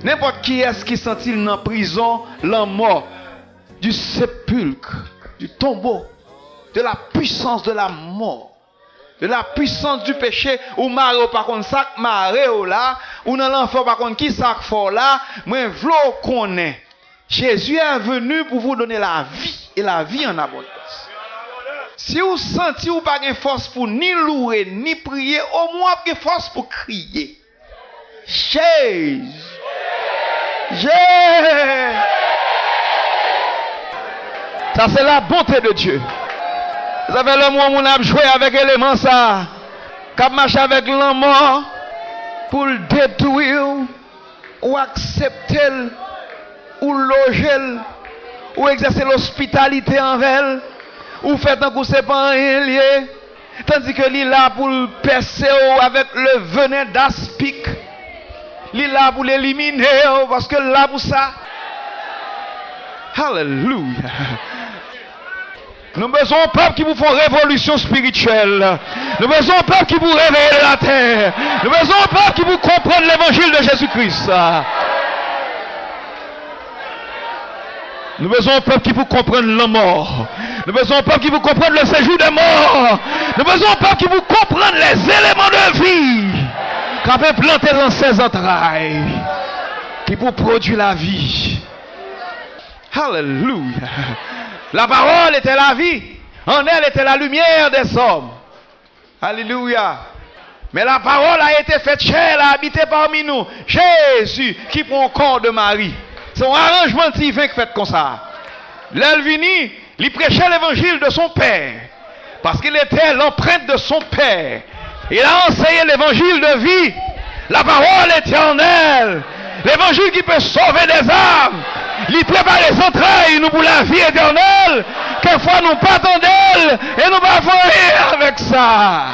N'importe qui est-ce qui sentit dans la prison, la mort, du sépulcre, du tombeau, de la puissance de la mort, de la puissance du péché, ou maré par contre ça maré là, ou dans l'enfer par contre qui ça fort là, moi v'lo connaît. Jésus est venu pour vous donner la vie et la vie en abondance. Si vous sentez ou pas de force pour ni louer ni prier, au moins de force pour crier. Jésus. Ça c'est la bonté de Dieu. Vous savez le moment où on a joué avec l'élément ça, qu'on marche avec l'amour pour le détruire ou accepter ou loger ou exercer l'hospitalité envers elle ou faire un coup c'est pas un lié tandis que l'il là pour le percer avec le venin d'aspic, l'il là pour l'éliminer parce que là pour ça. Alléluia. Nous avons besoin d'un peuple qui vous font révolution spirituelle. Nous avons besoin d'un peuple qui vous réveille la terre. Nous avons besoin d'un peuple qui vous comprenne l'évangile de Jésus-Christ. Nous avons besoin d'un peuple qui vous comprenne la mort. Nous avons besoin d'un peuple qui vous comprenne le séjour des morts. Nous avons besoin d'un peuple qui vous comprenne les éléments de vie qu'on peut planter dans ses entrailles, qui vous produit la vie. Alléluia. La parole était la vie. En elle était la lumière des hommes. Alléluia. Mais la parole a été faite chair, elle a habité parmi nous. Jésus qui prend le corps de Marie. C'est un arrangement divin fait comme ça. L'Elvini, il prêchait l'évangile de son père. Parce qu'il était l'empreinte de son père. Il a enseigné l'évangile de vie. La parole éternelle. L'évangile qui peut sauver des âmes. Il prépare les entrailles, nous pour la vie éternelle. Quelquefois nous partons d'elle et nous pas faire avec ça.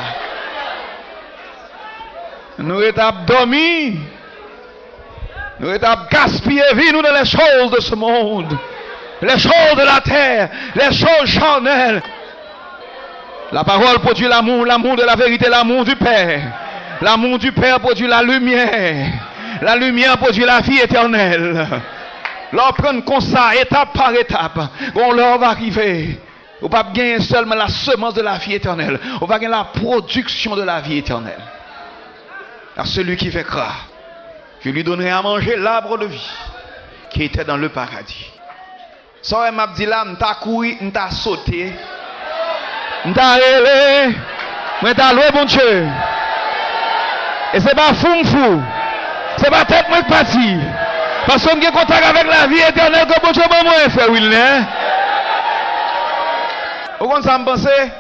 Nous étions dormis. Nous étions gaspillés vie nous dans les choses de ce monde. Les choses de la terre, les choses charnelles. La parole produit l'amour, l'amour de la vérité, l'amour du Père. L'amour du Père produit la lumière. La lumière produit la vie éternelle. L'on prend comme ça, étape par étape. On leur va arriver. On ne va pas gagner seulement la semence de la vie éternelle. On va gagner la production de la vie éternelle. À celui qui fait croire, je lui donnerai à manger l'arbre de vie qui était dans le paradis. Ça m'a dit là, m'ta couru, m'ta sauté, m'ta relé, m'ta loué bon Dieu. Et c'est pas fou, c'est pas tête moi parti. Parce qu'on a contact avec la vie éternelle que bon Dieu m'a moins fait, oui, hein? Vous comprenez ça me penser?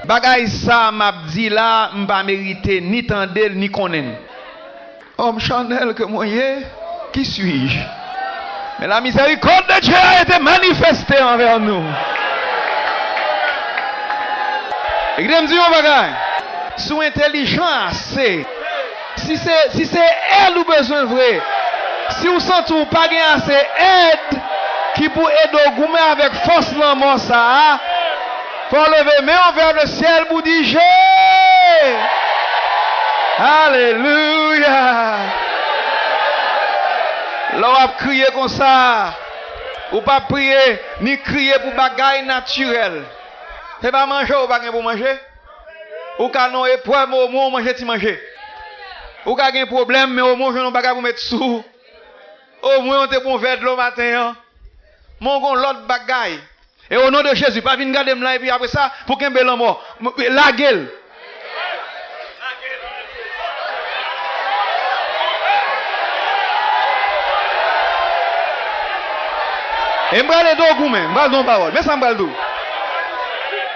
Bagay ça m'a dit là, m'pa mérité ni tendel ni connaître. Homme charnel que moi qui suis-je? Mais la miséricorde de Dieu a été manifestée envers nous. Et je me dis, sous intelligent assez, si c'est elle ou besoin vrai, si vous sentez ou pas assez aide qui pour aider au gourmet avec force dans mon ça, faut lever main vers le ciel pour dire Jésus. Alléluia. L'on va crier comme ça. Ou pas prier ni crier pour bagaille naturel. C'est pas manger ou pas pour manger. Ou quand non épreuve mais au moins manger tu manger. Ou quand un problème mais au moins je n'ai pas pour mettre sous. Au moins on te bon verre de l'eau matin. Mon gon l'autre bagaille. Et au nom de Jésus, pas venir garder là et puis après ça pour qu'un bel mort. La gueule. Et je vais aller vous même, je vais parole. Mais ça me va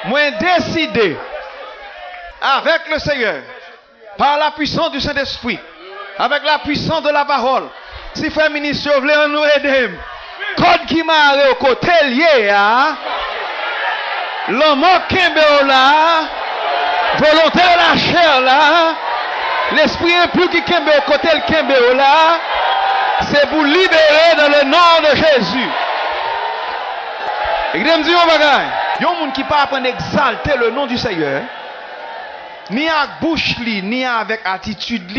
moi décidé avec le Seigneur, par la puissance du Saint-Esprit, avec la puissance de la parole. Si frère ministre voulez nous aider, code qui m'a au côté lié, l'homme qui est là, volonté de la chair là, l'esprit impur qui est au côté le là, c'est pour libérer dans le nom de Jésus. Et je me dis, il y a un monde qui ne peut pas exalter le nom du Seigneur, ni avec bouche, ni avec attitude,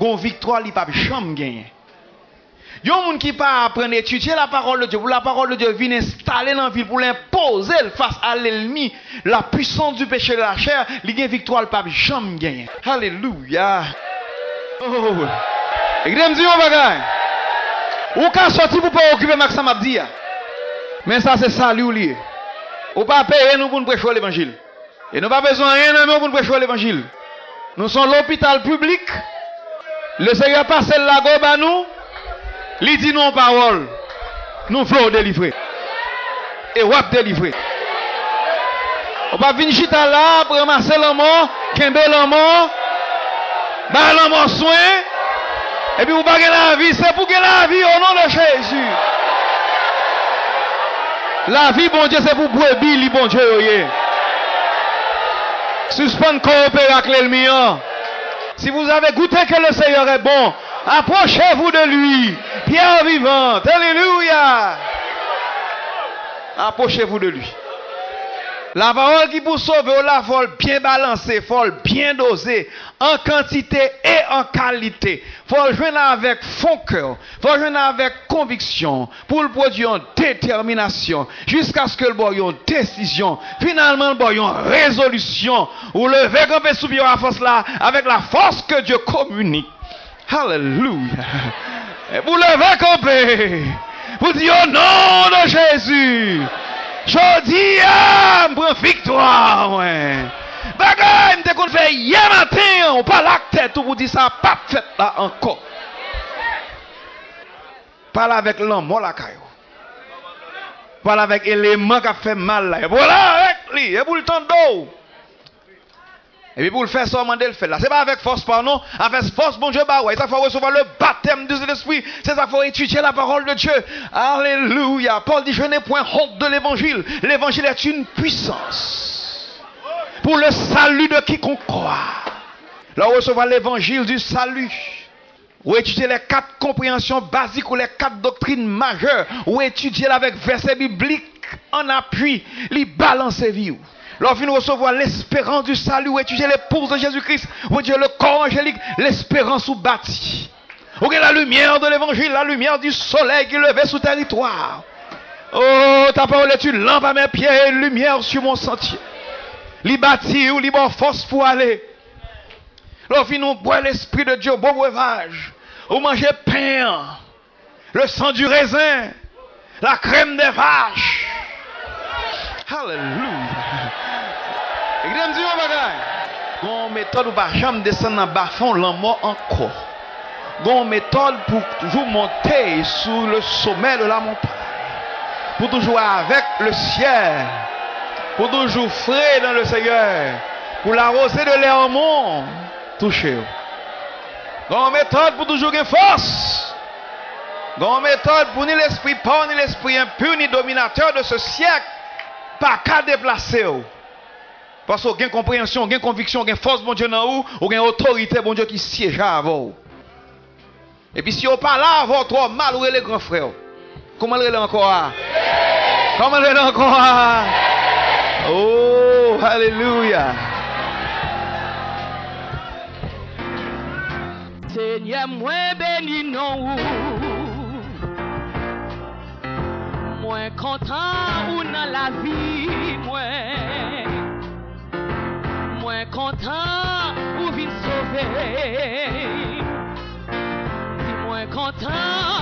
une victoire, il ne peut jamais gagner. Il y a des gens qui pas apprendre à étudier la parole de Dieu. Pour la parole de Dieu vient installer dans la ville pour l'imposer face à l'ennemi. La puissance du péché de la chair, il y a une victoire, le pape jamais gagné. Alléluia. Oh. Et que me dit un bagage. Ou qu'à sortir pour pas occuper Maxime Abdi. Mais ça c'est salut lié. Ou pas payer nous pour nous prêcher l'évangile. Et nous pas besoin de rien pour nous prêcher l'évangile. Nous sommes l'hôpital public. Le Seigneur passe la gobe à nous. Il dit non parole. Nous voulons délivrer. Et on va délivrer. On va venir chita là pour ramasser l'amour, kembe l'amour, bah l'amour soin. Et puis vous baguez la vie, c'est pour que la vie au nom de Jésus. La vie, bon Dieu, c'est pour brebis, bon Dieu. Suspendre coopérer avec l'ennemi. Si vous avez goûté que le Seigneur est bon, approchez-vous de lui. Pierre vivante. Alléluia. Approchez-vous de lui. La parole qui vous sauve, la folle bien balancée, folle bien dosée, en quantité et en qualité. Faut jouer avec fond cœur, faut jouer avec conviction, pour le produire en détermination, jusqu'à ce que le boy ait une décision. Finalement, le boy ait une résolution, ou lever comme sous la force là, avec la force que Dieu communique. Alléluia. Et vous levez comme vous dites au nom de Jésus. Je dis, prends victoire, ouais. Bagay, m'te qu'on fait hier matin, on parle la tête, vous dit ça, pas fait là encore. Parle avec l'homme, la caillou. Parle avec l'élément qui a fait mal là. Voilà avec lui, et pour le temps d'eau. Et puis pour le faire, ça, on le fait là. C'est pas avec force, pardon. Avec force, bon Dieu, bah ouais. Ça faut recevoir le baptême du Saint-Esprit. C'est ça, faut étudier la parole de Dieu. Alléluia. Paul dit, je n'ai point honte de l'évangile. L'évangile est une puissance pour le salut de quiconque croit. Là, on recevoir l'évangile du salut. Ou étudier les 4 compréhensions basiques ou les 4 doctrines majeures. Ou étudier avec versets bibliques en appui. Les balancer vie. Lorsque nous recevons l'espérance du salut, ou étudier l'épouse de Jésus-Christ, ou étudier le corps angélique, l'espérance ou bâti. Ou la lumière de l'évangile, la lumière du soleil qui levait sous territoire. Oh, ta parole est une lampe à mes pieds et une lumière sur mon sentier. Li bâti ou li bon force pour aller. Lorsque nous boit l'esprit de Dieu, bon breuvage, ou manger pain, le sang du raisin, la crème des vaches. Alléluia. Et que me dit mon bagage. Gon méthode ou pas jamais descendre dans bas fond l'amour encore. Gon méthode pour toujours monter sur le sommet de la montagne. Pour toujours avec le ciel. Pour toujours frais dans le Seigneur. Pour l'arroser de l'hermon. Toucher. Gon méthode pour toujours gagner force. Gon méthode pour ni l'esprit pauvre, ni l'esprit impur, ni dominateur de ce siècle. Pas qu'à déplacer. Parce qu'on a une compréhension, une conviction, une force, bon Dieu, dans vous, ou une autorité, bon Dieu, qui siège à vous. Et puis si on parle là, avant trop mal, où est les grands frères? Comment il est encore? Comment il est encore? Oh, alléluia. Seigneur, moi béni non. Moi content ou dans la vie, moi content ou vite sauver. Si moi content